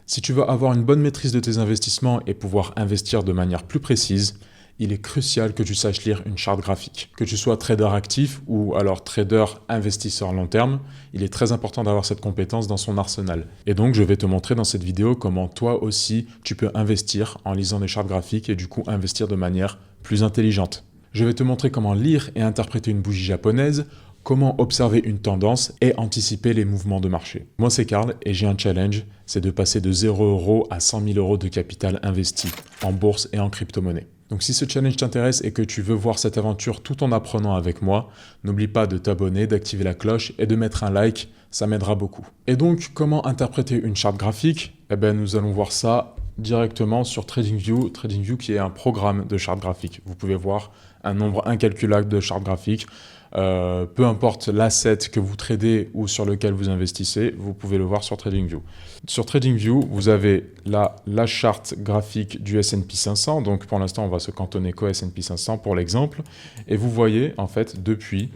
Si tu veux avoir une bonne maîtrise de tes investissements et pouvoir investir de manière plus précise, il est crucial que tu saches lire une charte graphique. Que tu sois trader actif ou alors trader investisseur long terme, il est très important d'avoir cette compétence dans son arsenal. Et donc je vais te montrer dans cette vidéo comment toi aussi tu peux investir en lisant des chartes graphiques et du coup investir de manière plus intelligente. Je vais te montrer comment lire et interpréter une bougie japonaise, comment observer une tendance et anticiper les mouvements de marché. Moi c'est Karl et j'ai un challenge, c'est de passer de 0 € à 100 000 € de capital investi en bourse et en crypto-monnaie. Donc si ce challenge t'intéresse et que tu veux voir cette aventure tout en apprenant avec moi, n'oublie pas de t'abonner, d'activer la cloche et de mettre un like, ça m'aidera beaucoup. Et donc comment interpréter une charte graphique? Eh bien nous allons voir ça directement sur TradingView. TradingView qui est un programme de charte graphique. Vous pouvez voir un nombre incalculable de chartes graphiques. Peu importe l'asset que vous tradez ou sur lequel vous investissez, vous pouvez le voir sur TradingView. Sur TradingView, vous avez là la charte graphique du S&P 500. Donc pour l'instant, on va se cantonner qu'au S&P 500 pour l'exemple. Et vous voyez en fait depuis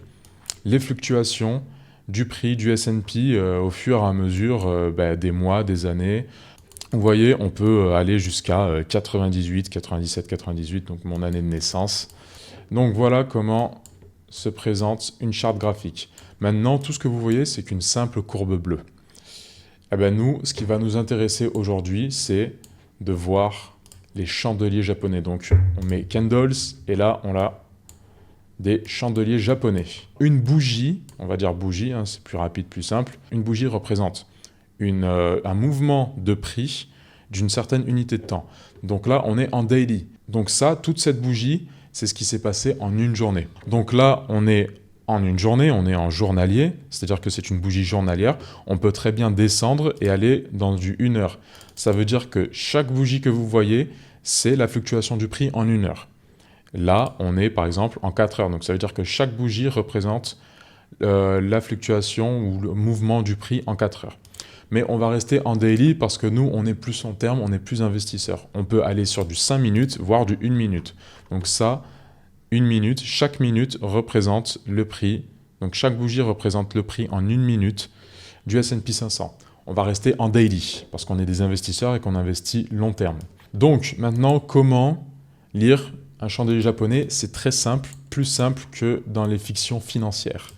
les fluctuations du prix du S&P au fur et à mesure des mois, des années. Vous voyez, on peut aller jusqu'à 98, 97, 98, donc mon année de naissance. Donc voilà comment se présente une charte graphique. Maintenant, tout ce que vous voyez, c'est qu'une simple courbe bleue. Eh bien, nous, ce qui va nous intéresser aujourd'hui, c'est de voir les chandeliers japonais. Donc, on met candles et là, on a des chandeliers japonais. Une bougie, on va dire bougie, hein, c'est plus rapide, plus simple. Une bougie représente un mouvement de prix d'une certaine unité de temps. Donc là, on est en daily. Donc ça, toute cette bougie, c'est ce qui s'est passé en une journée. Donc là, on est en une journée, on est en journalier, c'est-à-dire que c'est une bougie journalière. On peut très bien descendre et aller dans du 1 heure. Ça veut dire que chaque bougie que vous voyez, c'est la fluctuation du prix en 1 heure. Là, on est par exemple en 4 heures. Donc ça veut dire que chaque bougie représente la fluctuation ou le mouvement du prix en 4 heures. Mais on va rester en daily parce que nous, on est plus long terme, on est plus investisseur. On peut aller sur du 5 minutes, voire du 1 minute. Donc ça, 1 minute, chaque minute représente le prix. Donc chaque bougie représente le prix en 1 minute du S&P 500. On va rester en daily parce qu'on est des investisseurs et qu'on investit long terme. Donc maintenant, comment lire un chandelier japonais? C'est très simple, plus simple que dans les fictions financières.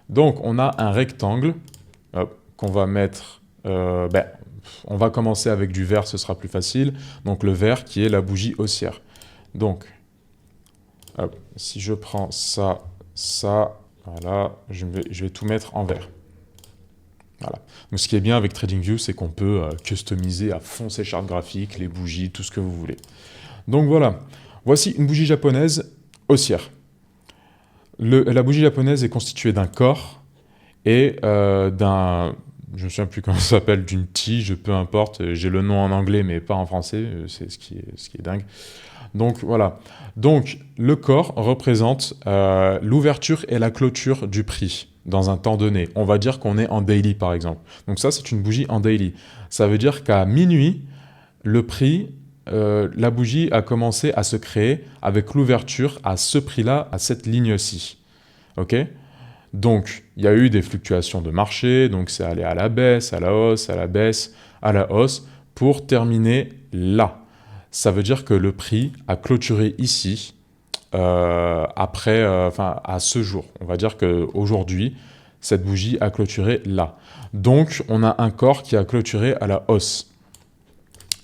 Donc on a un rectangle qu'on va mettre... on va commencer avec du vert, ce sera plus facile. Donc le vert qui est la bougie haussière. Donc, si je prends ça, voilà, je vais tout mettre en vert. Voilà. Donc ce qui est bien avec TradingView, c'est qu'on peut customiser à fond ces chartes graphiques, les bougies, tout ce que vous voulez. Donc voilà, voici une bougie japonaise haussière. La bougie japonaise est constituée d'un corps et je ne me souviens plus comment ça s'appelle, d'une tige, peu importe, j'ai le nom en anglais mais pas en français, c'est ce qui est dingue. Donc voilà, donc le corps représente l'ouverture et la clôture du prix dans un temps donné. On va dire qu'on est en daily par exemple. Donc ça c'est une bougie en daily. Ça veut dire qu'à minuit, le prix, la bougie a commencé à se créer avec l'ouverture à ce prix-là, à cette ligne-ci. Ok ? Donc, il y a eu des fluctuations de marché, donc c'est allé à la baisse, à la hausse, à la baisse, à la hausse, pour terminer là. Ça veut dire que le prix a clôturé ici, à ce jour. On va dire qu'aujourd'hui, cette bougie a clôturé là. Donc, on a un corps qui a clôturé à la hausse.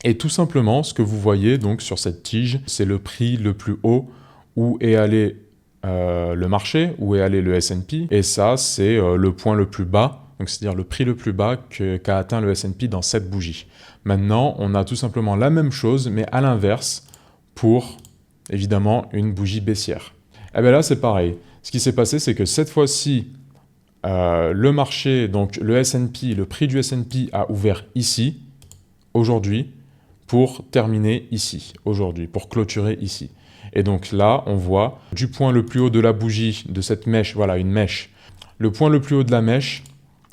Et tout simplement, ce que vous voyez donc sur cette tige, c'est le prix le plus haut où est allé le marché, où est allé le S&P, et ça c'est le point le plus bas, donc c'est-à-dire le prix le plus bas qu'a atteint le S&P dans cette bougie. Maintenant, on a tout simplement la même chose, mais à l'inverse, pour évidemment une bougie baissière. Et bien là c'est pareil, ce qui s'est passé c'est que cette fois-ci, le marché, donc le S&P, le prix du S&P a ouvert ici, aujourd'hui, pour terminer ici, aujourd'hui, pour clôturer ici. Et donc là, on voit du point le plus haut de la bougie, de cette mèche, voilà, une mèche. Le point le plus haut de la mèche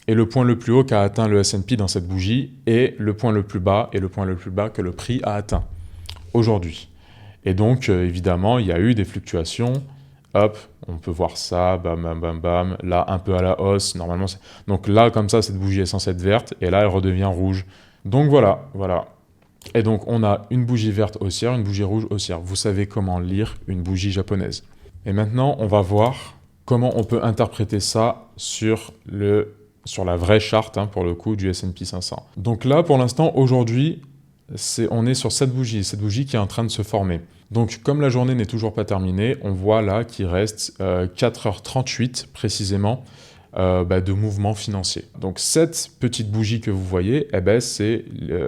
est le point le plus haut qu'a atteint le S&P dans cette bougie et le point le plus bas est le point le plus bas que le prix a atteint aujourd'hui. Et donc, évidemment, il y a eu des fluctuations. Hop, on peut voir ça, bam, bam, bam, bam. Là, un peu à la hausse, normalement. Donc là, comme ça, cette bougie est censée être verte et là, elle redevient rouge. Donc voilà. Et donc on a une bougie verte haussière, une bougie rouge haussière. Vous savez comment lire une bougie japonaise. Et maintenant, on va voir comment on peut interpréter ça sur la vraie charte, hein, pour le coup, du S&P 500. Donc là, pour l'instant, aujourd'hui, on est sur cette bougie qui est en train de se former. Donc comme la journée n'est toujours pas terminée, on voit là qu'il reste 4h38 précisément de mouvements financiers. Donc cette petite bougie que vous voyez,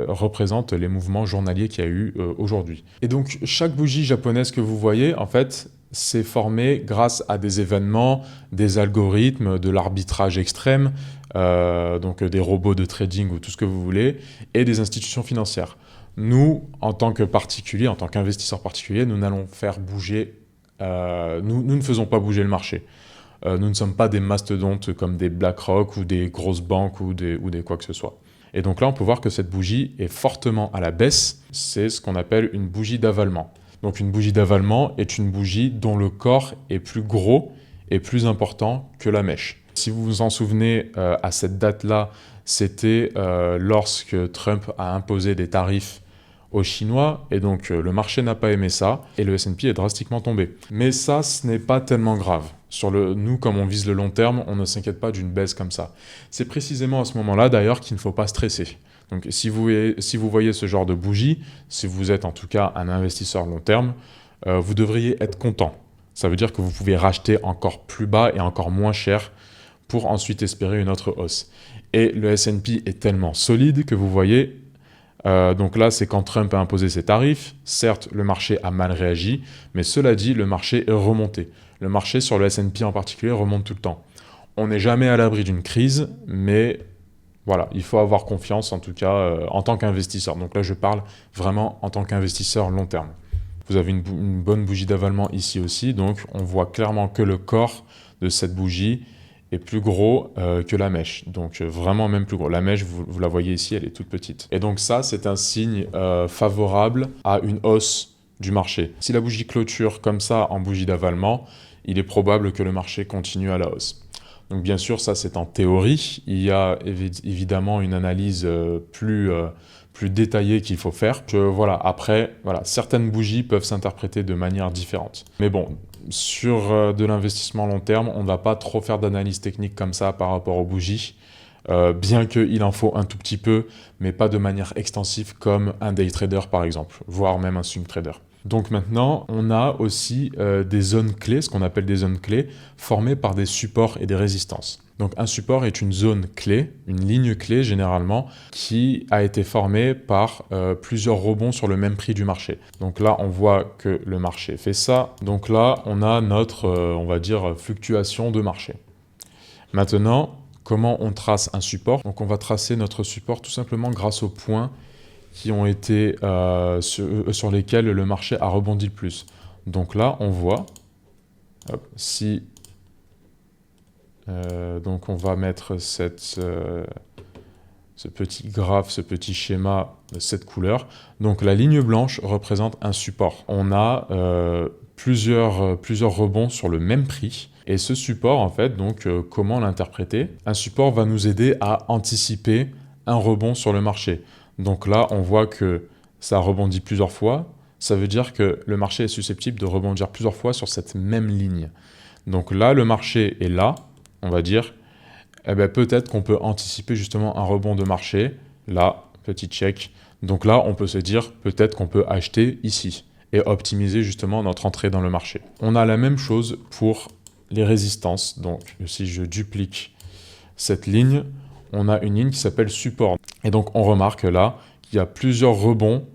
représente les mouvements journaliers qu'il y a eu aujourd'hui. Et donc chaque bougie japonaise que vous voyez, en fait, c'est formé grâce à des événements, des algorithmes, de l'arbitrage extrême, donc des robots de trading ou tout ce que vous voulez, et des institutions financières. Nous, en tant que particuliers, en tant qu'investisseurs particuliers, nous n'allons faire bouger, nous ne faisons pas bouger le marché. Nous ne sommes pas des mastodontes comme des BlackRock ou des grosses banques ou des quoi que ce soit. Et donc là, on peut voir que cette bougie est fortement à la baisse. C'est ce qu'on appelle une bougie d'avalement. Donc une bougie d'avalement est une bougie dont le corps est plus gros et plus important que la mèche. Si vous vous en souvenez, à cette date-là, c'était lorsque Trump a imposé des tarifs aux Chinois, et donc le marché n'a pas aimé ça, et le S&P est drastiquement tombé. Mais ça, ce n'est pas tellement grave. Nous, comme on vise le long terme, on ne s'inquiète pas d'une baisse comme ça. C'est précisément à ce moment-là, d'ailleurs, qu'il ne faut pas stresser. Donc si vous voyez ce genre de bougie, si vous êtes en tout cas un investisseur long terme, vous devriez être content. Ça veut dire que vous pouvez racheter encore plus bas et encore moins cher pour ensuite espérer une autre hausse. Et le S&P est tellement solide que vous voyez, donc là, c'est quand Trump a imposé ses tarifs. Certes, le marché a mal réagi, mais cela dit, le marché est remonté. Le marché sur le S&P en particulier remonte tout le temps. On n'est jamais à l'abri d'une crise, mais voilà, il faut avoir confiance en tout cas en tant qu'investisseur. Donc là, je parle vraiment en tant qu'investisseur long terme. Vous avez une bonne bougie d'avalement ici aussi, donc on voit clairement que le corps de cette bougie est plus gros que la mèche, donc vraiment même plus gros. La mèche, vous la voyez ici, elle est toute petite. Et donc ça, c'est un signe favorable à une hausse du marché. Si la bougie clôture comme ça en bougie d'avalement, il est probable que le marché continue à la hausse. Donc bien sûr, ça c'est en théorie. Il y a évidemment une analyse plus détaillée qu'il faut faire. Après, certaines bougies peuvent s'interpréter de manière différente. Mais bon, sur de l'investissement long terme, on ne va pas trop faire d'analyse technique comme ça par rapport aux bougies, bien qu'il en faut un tout petit peu, mais pas de manière extensive comme un day trader par exemple, voire même un swing trader. Donc maintenant, on a aussi des zones clés, ce qu'on appelle des zones clés, formées par des supports et des résistances. Donc un support est une zone clé, une ligne clé généralement, qui a été formée par plusieurs rebonds sur le même prix du marché. Donc là, on voit que le marché fait ça. Donc là, on a notre, on va dire, fluctuation de marché. Maintenant, comment on trace un support? Donc on va tracer notre support tout simplement grâce aux points qui ont été sur lesquels le marché a rebondi le plus. Donc là, on voit, donc on va mettre ce petit graphe, ce petit schéma de cette couleur. Donc la ligne blanche représente un support. On a plusieurs rebonds sur le même prix. Et ce support, en fait, donc comment l'interpréter? Un support va nous aider à anticiper un rebond sur le marché. Donc là, on voit que ça rebondit plusieurs fois. Ça veut dire que le marché est susceptible de rebondir plusieurs fois sur cette même ligne. Donc là, le marché est là, on va dire. Peut-être qu'on peut anticiper justement un rebond de marché. Là, petit check. Donc là, on peut se dire peut-être qu'on peut acheter ici et optimiser justement notre entrée dans le marché. On a la même chose pour les résistances. Donc si je duplique cette ligne, on a une ligne qui s'appelle support. Et donc on remarque là qu'il y a plusieurs rebonds.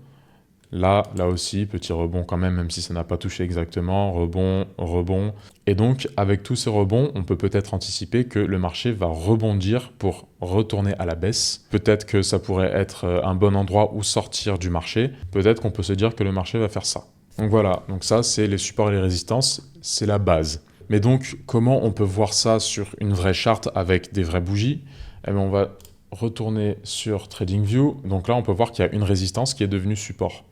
Là aussi, petit rebond quand même si ça n'a pas touché exactement. Rebond. Et donc avec tous ces rebonds, on peut peut-être anticiper que le marché va rebondir pour retourner à la baisse. Peut-être que ça pourrait être un bon endroit où sortir du marché. Peut-être qu'on peut se dire que le marché va faire ça. Donc voilà, donc ça c'est les supports et les résistances, c'est la base. Mais donc comment on peut voir ça sur une vraie charte avec des vraies bougies? On va retourner sur TradingView. Donc là, on peut voir qu'il y a une résistance qui est devenue support.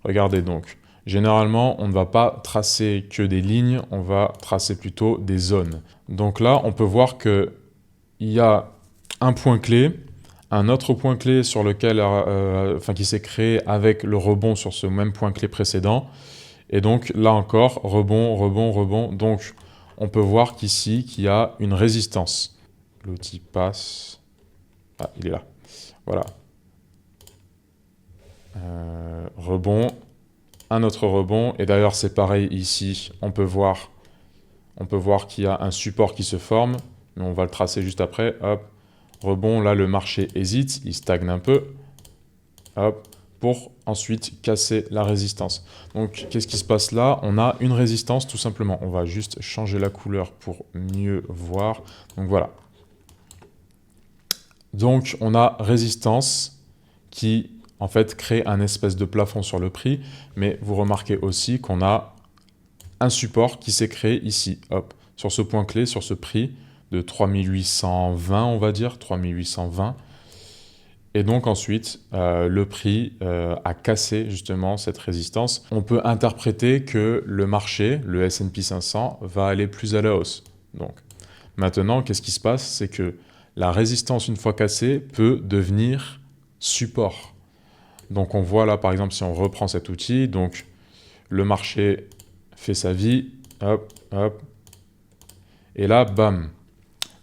Regardez donc. Généralement, on ne va pas tracer que des lignes, on va tracer plutôt des zones. Donc là, on peut voir qu'il y a un point clé, Un autre point clé sur lequel, qui s'est créé avec le rebond sur ce même point clé précédent. Et donc là encore, rebond, rebond, rebond. Donc on peut voir qu'ici, qu'il y a une résistance. L'outil passe. Ah, il est là. Voilà. Rebond. Un autre rebond. Et d'ailleurs, c'est pareil ici. On peut voir qu'il y a un support qui se forme. Mais on va le tracer juste après. Hop. Rebond. Là, le marché hésite. Il stagne un peu. Hop. Pour ensuite casser la résistance. Donc, qu'est-ce qui se passe là? On a une résistance, tout simplement. On va juste changer la couleur pour mieux voir. Donc, voilà. Donc, on a résistance qui, en fait, crée un espèce de plafond sur le prix. Mais vous remarquez aussi qu'on a un support qui s'est créé ici. Hop, sur ce point clé, sur ce prix de 3820, on va dire, 3820. Et donc ensuite, le prix a cassé justement cette résistance. On peut interpréter que le marché, le S&P 500, va aller plus à la hausse. Donc maintenant, qu'est-ce qui se passe? C'est que la résistance, une fois cassée, peut devenir support. Donc on voit là, par exemple, si on reprend cet outil, donc le marché fait sa vie, hop, hop, et là, bam,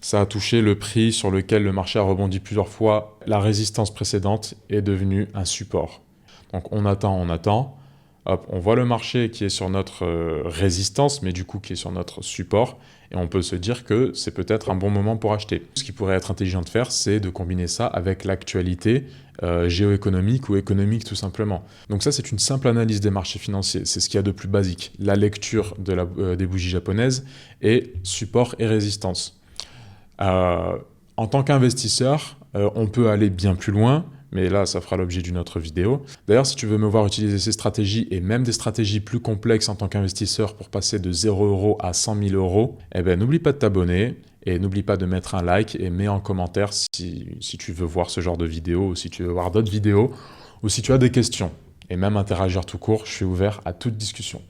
ça a touché le prix sur lequel le marché a rebondi plusieurs fois. La résistance précédente est devenue un support. Donc on attend. Hop, on voit le marché qui est sur notre résistance, mais du coup qui est sur notre support. Et on peut se dire que c'est peut-être un bon moment pour acheter. Ce qui pourrait être intelligent de faire, c'est de combiner ça avec l'actualité géoéconomique ou économique tout simplement. Donc ça, c'est une simple analyse des marchés financiers. C'est ce qu'il y a de plus basique. La lecture des bougies japonaises et support et résistance. En tant qu'investisseur, on peut aller bien plus loin, mais là, ça fera l'objet d'une autre vidéo. D'ailleurs, si tu veux me voir utiliser ces stratégies et même des stratégies plus complexes en tant qu'investisseur pour passer de 0 € à 100 000 €, eh ben, n'oublie pas de t'abonner et n'oublie pas de mettre un like et mets en commentaire si tu veux voir ce genre de vidéo ou si tu veux voir d'autres vidéos ou si tu as des questions. Et même interagir tout court, je suis ouvert à toute discussion.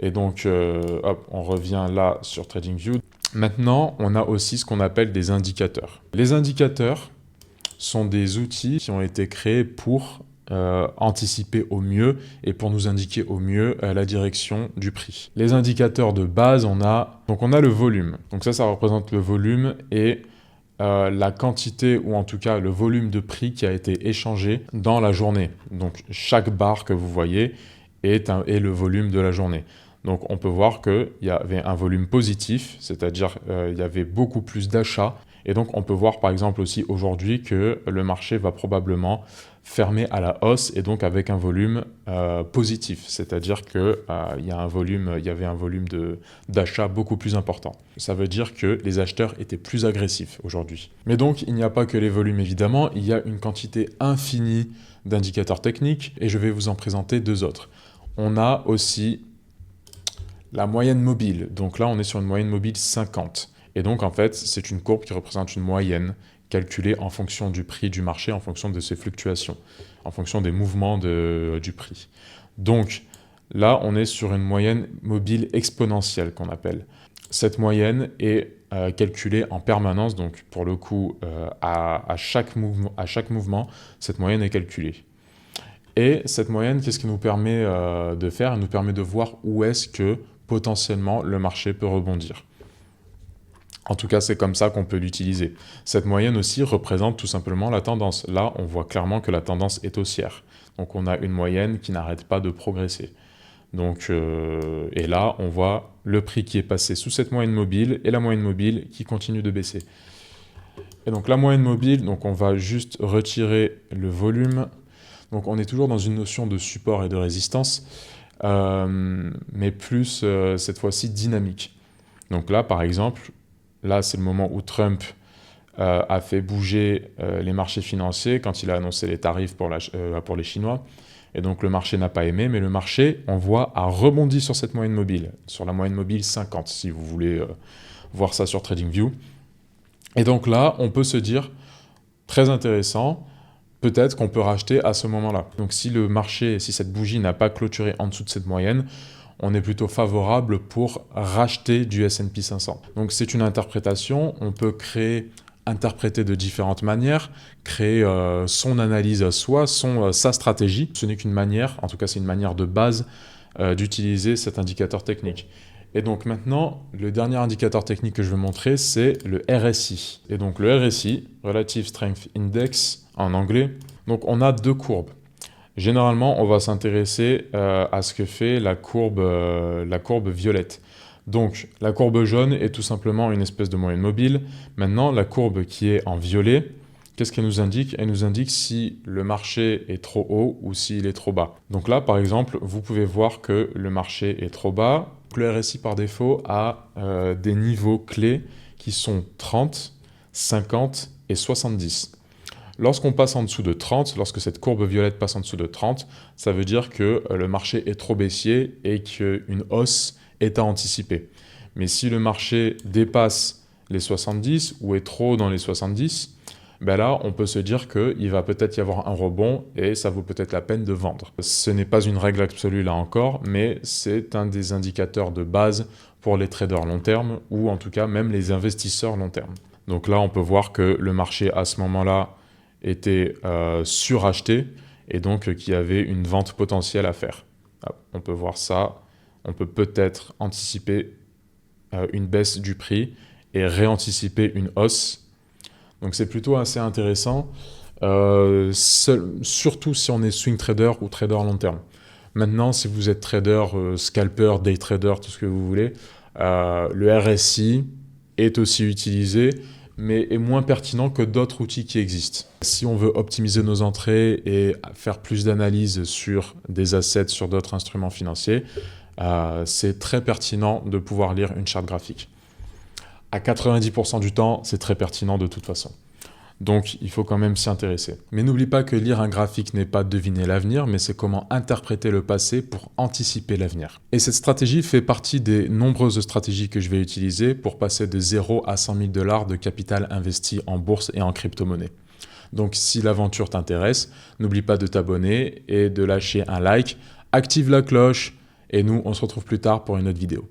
Et donc, hop, on revient là sur TradingView. Maintenant, on a aussi ce qu'on appelle des indicateurs. Les indicateurs sont des outils qui ont été créés pour anticiper au mieux et pour nous indiquer au mieux la direction du prix. Les indicateurs de base, on a le volume. Donc ça représente le volume et la quantité ou en tout cas le volume de prix qui a été échangé dans la journée. Donc chaque barre que vous voyez est le volume de la journée. Donc on peut voir qu'il y avait un volume positif, c'est-à-dire il y avait beaucoup plus d'achats. Et donc on peut voir par exemple aussi aujourd'hui que le marché va probablement fermer à la hausse et donc avec un volume positif, c'est-à-dire qu'il y avait un volume d'achat beaucoup plus important. Ça veut dire que les acheteurs étaient plus agressifs aujourd'hui. Mais donc il n'y a pas que les volumes évidemment, il y a une quantité infinie d'indicateurs techniques et je vais vous en présenter deux autres. On a aussi la moyenne mobile. Donc là, on est sur une moyenne mobile 50. Et donc, en fait, c'est une courbe qui représente une moyenne calculée en fonction du prix du marché, en fonction de ses fluctuations, en fonction des mouvements du prix. Donc là, on est sur une moyenne mobile exponentielle qu'on appelle. Cette moyenne est calculée en permanence. Donc, pour le coup, à chaque mouvement, cette moyenne est calculée. Et cette moyenne, qu'est-ce qu'elle nous permet de faire? Elle nous permet de voir où est-ce que potentiellement le marché peut rebondir. En tout cas, c'est comme ça qu'on peut l'utiliser. Cette moyenne aussi représente tout simplement la tendance. Là, on voit clairement que la tendance est haussière. Donc on a une moyenne qui n'arrête pas de progresser. Donc, et là, on voit le prix qui est passé sous cette moyenne mobile et la moyenne mobile qui continue de baisser. Et donc la moyenne mobile, donc on va juste retirer le volume. Donc on est toujours dans une notion de support et de résistance. Mais plus cette fois-ci dynamique. Donc là, par exemple, là c'est le moment où Trump a fait bouger les marchés financiers quand il a annoncé les tarifs pour les Chinois. Et donc le marché n'a pas aimé, mais le marché, on voit, a rebondi sur cette moyenne mobile, sur la moyenne mobile 50, si vous voulez voir ça sur TradingView. Et donc là, on peut se dire, très intéressant, peut-être qu'on peut racheter à ce moment-là. Donc si le marché, si cette bougie n'a pas clôturé en dessous de cette moyenne, on est plutôt favorable pour racheter du S&P 500. Donc c'est une interprétation, on peut créer interpréter de différentes manières, créer son analyse à soi, sa stratégie. Ce n'est qu'une manière, en tout cas c'est une manière de base d'utiliser cet indicateur technique. Et donc maintenant, le dernier indicateur technique que je vais montrer, c'est le RSI. Et donc le RSI, Relative Strength Index en anglais, donc on a deux courbes. Généralement, on va s'intéresser à ce que fait la courbe violette. Donc la courbe jaune est tout simplement une espèce de moyenne mobile. Maintenant, la courbe qui est en violet, qu'est-ce qu'elle nous indique? Elle nous indique si le marché est trop haut ou s'il est trop bas. Donc là, par exemple, vous pouvez voir que le marché est trop bas. Le RSI, par défaut, a des niveaux clés qui sont 30, 50 et 70. Lorsqu'on passe en dessous de 30, lorsque cette courbe violette passe en dessous de 30, ça veut dire que le marché est trop baissier et qu'une hausse est à anticiper. Mais si le marché dépasse les 70 ou est trop dans les 70, ben là, on peut se dire qu'il va peut-être y avoir un rebond et ça vaut peut-être la peine de vendre. Ce n'est pas une règle absolue là encore, mais c'est un des indicateurs de base pour les traders long terme ou en tout cas même les investisseurs long terme. Donc là, on peut voir que le marché à ce moment-là était suracheté et donc qu'il y avait une vente potentielle à faire. On peut voir ça, on peut peut-être anticiper une baisse du prix et réanticiper une hausse. Donc c'est plutôt assez intéressant, surtout si on est swing trader ou trader long terme. Maintenant, si vous êtes trader, scalper, day trader, tout ce que vous voulez, le RSI est aussi utilisé, mais est moins pertinent que d'autres outils qui existent. Si on veut optimiser nos entrées et faire plus d'analyse sur des assets, sur d'autres instruments financiers, c'est très pertinent de pouvoir lire une charte graphique. À 90% du temps, c'est très pertinent de toute façon. Donc, il faut quand même s'y intéresser. Mais n'oublie pas que lire un graphique n'est pas deviner l'avenir, mais c'est comment interpréter le passé pour anticiper l'avenir. Et cette stratégie fait partie des nombreuses stratégies que je vais utiliser pour passer de 0 à 100 000 $ de capital investi en bourse et en crypto-monnaie. Donc, si l'aventure t'intéresse, n'oublie pas de t'abonner et de lâcher un like, active la cloche, et nous, on se retrouve plus tard pour une autre vidéo.